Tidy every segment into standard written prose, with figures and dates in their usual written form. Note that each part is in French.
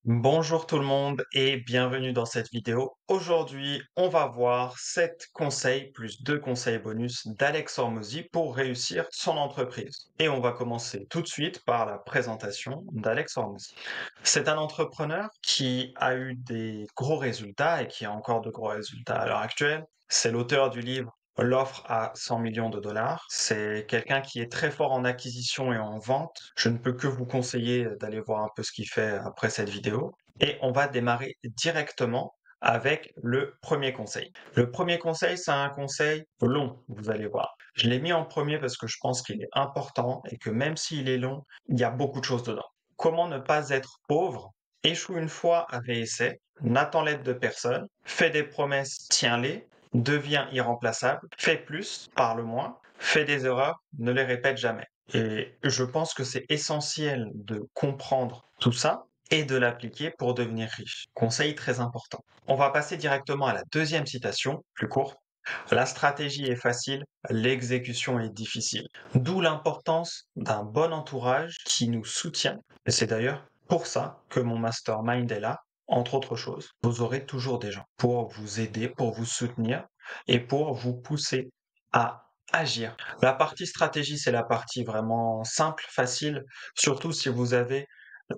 Bonjour tout le monde et bienvenue dans cette vidéo. Aujourd'hui, on va voir 7 conseils plus 2 conseils bonus d'Alex Hormozy pour réussir son entreprise. Et on va commencer tout de suite par la présentation d'Alex Hormozy. C'est un entrepreneur qui a eu des gros résultats et qui a encore de gros résultats à l'heure actuelle. C'est l'auteur du livre L'offre à 100 millions de dollars. C'est quelqu'un qui est très fort en acquisition et en vente. Je ne peux que vous conseiller d'aller voir un peu ce qu'il fait après cette vidéo. Et on va démarrer directement avec le premier conseil. Le premier conseil, c'est un conseil long, vous allez voir. Je l'ai mis en premier parce que je pense qu'il est important et que même s'il est long, il y a beaucoup de choses dedans. Comment ne pas être pauvre? Échoue une fois, réessaie, n'attends l'aide de personne, fais des promesses, tiens-les, deviens irremplaçable, fais plus, parle moins, fais des erreurs, ne les répète jamais. Et je pense que c'est essentiel de comprendre tout ça et de l'appliquer pour devenir riche. Conseil très important. On va passer directement à la deuxième citation, plus courte. La stratégie est facile, l'exécution est difficile. D'où l'importance d'un bon entourage qui nous soutient. Et c'est d'ailleurs pour ça que mon mastermind est là, entre autres choses. Vous aurez toujours des gens pour vous aider, pour vous soutenir et pour vous pousser à agir. La partie stratégie, c'est la partie vraiment simple, facile, surtout si vous avez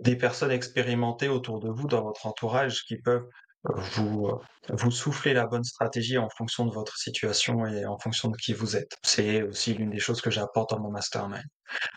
des personnes expérimentées autour de vous dans votre entourage qui peuvent vous, vous souffler la bonne stratégie en fonction de votre situation et en fonction de qui vous êtes. C'est aussi l'une des choses que j'apporte dans mon mastermind.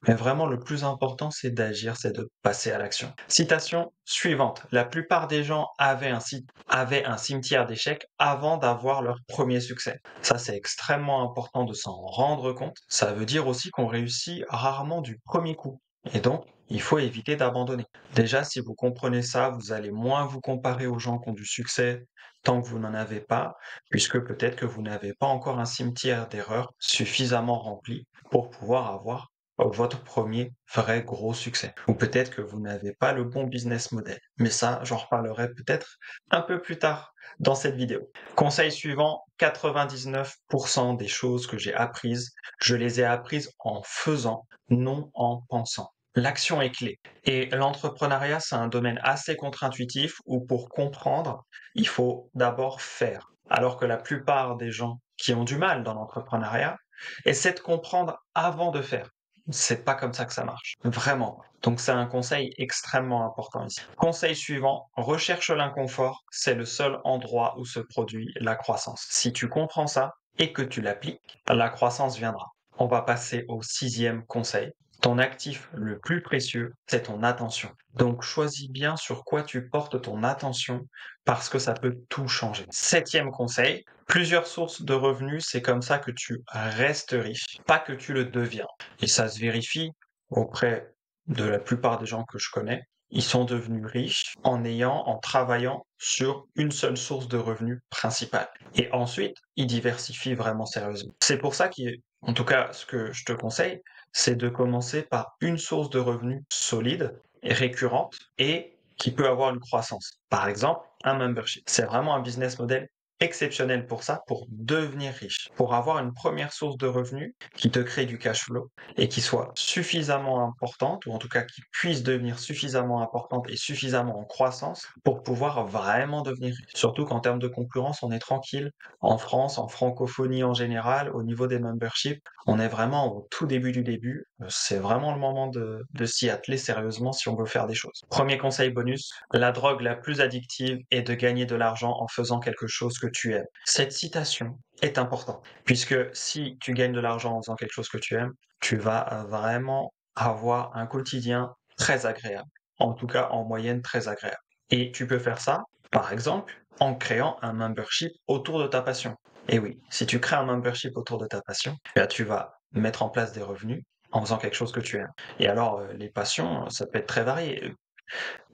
Mais vraiment, le plus important, c'est d'agir, c'est de passer à l'action. Citation suivante. La plupart des gens avaient un cimetière d'échecs avant d'avoir leur premier succès. Ça, c'est extrêmement important de s'en rendre compte. Ça veut dire aussi qu'on réussit rarement du premier coup. Et donc, il faut éviter d'abandonner. Déjà, si vous comprenez ça, vous allez moins vous comparer aux gens qui ont du succès tant que vous n'en avez pas, puisque peut-être que vous n'avez pas encore un cimietière d'erreurs suffisamment rempli pour pouvoir avoir votre premier vrai gros succès. Ou peut-être que vous n'avez pas le bon business model. Mais ça, j'en reparlerai peut-être un peu plus tard dans cette vidéo. Conseil suivant, 99% des choses que j'ai apprises, je les ai apprises en faisant, non en pensant. L'action est clé. Et l'entrepreneuriat, c'est un domaine assez contre-intuitif où pour comprendre, il faut d'abord faire. Alors que la plupart des gens qui ont du mal dans l'entrepreneuriat essaient de comprendre avant de faire. C'est pas comme ça que ça marche, vraiment. Donc c'est un conseil extrêmement important ici. Conseil suivant, recherche l'inconfort, c'est le seul endroit où se produit la croissance. Si tu comprends ça et que tu l'appliques, la croissance viendra. On va passer au sixième conseil. Ton actif le plus précieux, c'est ton attention. Donc choisis bien sur quoi tu portes ton attention parce que ça peut tout changer. Septième conseil, plusieurs sources de revenus, c'est comme ça que tu restes riche, pas que tu le deviens. Et ça se vérifie auprès de la plupart des gens que je connais. Ils sont devenus riches en travaillant sur une seule source de revenus principale. Et ensuite, ils diversifient vraiment sérieusement. C'est pour ça qu'en tout cas, ce que je te conseille, c'est de commencer par une source de revenus solide et récurrente et qui peut avoir une croissance. Par exemple, un membership. C'est vraiment un business model exceptionnel pour ça, pour devenir riche, pour avoir une première source de revenus qui te crée du cash flow et qui soit suffisamment importante, ou en tout cas qui puisse devenir suffisamment importante et suffisamment en croissance pour pouvoir vraiment devenir riche. Surtout qu'en termes de concurrence, on est tranquille. En France, en francophonie en général, au niveau des memberships, on est vraiment au tout début du début. C'est vraiment le moment de s'y atteler sérieusement si on veut faire des choses. Premier conseil bonus, la drogue la plus addictive est de gagner de l'argent en faisant quelque chose que tu aimes. Cette citation est importante, puisque si tu gagnes de l'argent en faisant quelque chose que tu aimes, tu vas vraiment avoir un quotidien très agréable. En tout cas, en moyenne, très agréable. Et tu peux faire ça, par exemple, en créant un membership autour de ta passion. Et oui, si tu crées un membership autour de ta passion, tu vas mettre en place des revenus en faisant quelque chose que tu aimes. Et alors, les passions, ça peut être très varié.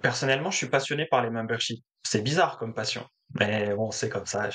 Personnellement, je suis passionné par les memberships. C'est bizarre comme passion. Mais bon, c'est comme ça.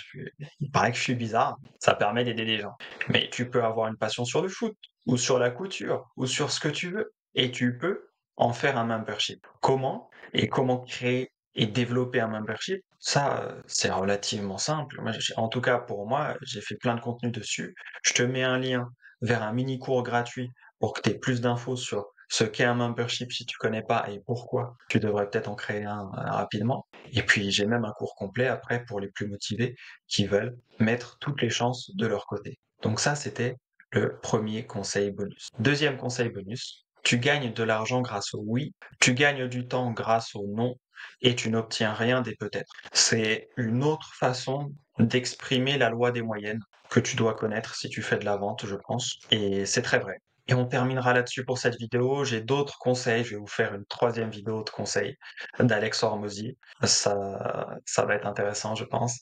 Il paraît que je suis bizarre. Ça permet d'aider des gens. Mais tu peux avoir une passion sur le foot, ou sur la couture, ou sur ce que tu veux. Et tu peux en faire un membership. Comment? Et comment créer et développer un membership? Ça, c'est relativement simple. En tout cas, pour moi, j'ai fait plein de contenu dessus. Je te mets un lien vers un mini cours gratuit pour que tu aies plus d'infos sur ce qu'est un membership si tu connais pas et pourquoi tu devrais peut-être en créer un rapidement. Et puis j'ai même un cours complet après pour les plus motivés qui veulent mettre toutes les chances de leur côté. Donc ça, c'était le premier conseil bonus. Deuxième conseil bonus, tu gagnes de l'argent grâce au oui, tu gagnes du temps grâce au non, et tu n'obtiens rien des peut-être. C'est une autre façon d'exprimer la loi des moyennes que tu dois connaître si tu fais de la vente, je pense. Et c'est très vrai. Et on terminera là-dessus pour cette vidéo. J'ai d'autres conseils. Je vais vous faire une troisième vidéo de conseils d'Alex Hormozy. Ça va être intéressant, je pense.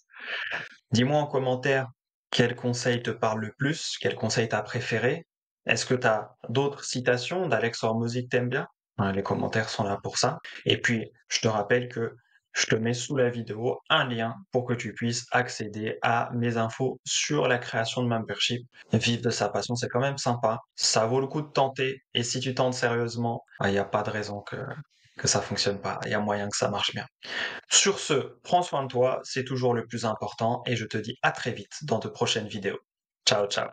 Dis-moi en commentaire quel conseil te parle le plus, quel conseil t'as préféré. Est-ce que tu as d'autres citations d'Alex Hormozy que t'aimes bien? Les commentaires sont là pour ça. Et puis, je te rappelle que je te mets sous la vidéo un lien pour que tu puisses accéder à mes infos sur la création de membership. Vivre de sa passion, c'est quand même sympa. Ça vaut le coup de tenter. Et si tu tentes sérieusement, il n'y a pas de raison que ça fonctionne pas. Il y a moyen que ça marche bien. Sur ce, prends soin de toi, c'est toujours le plus important et je te dis à très vite dans de prochaines vidéos. Ciao, ciao.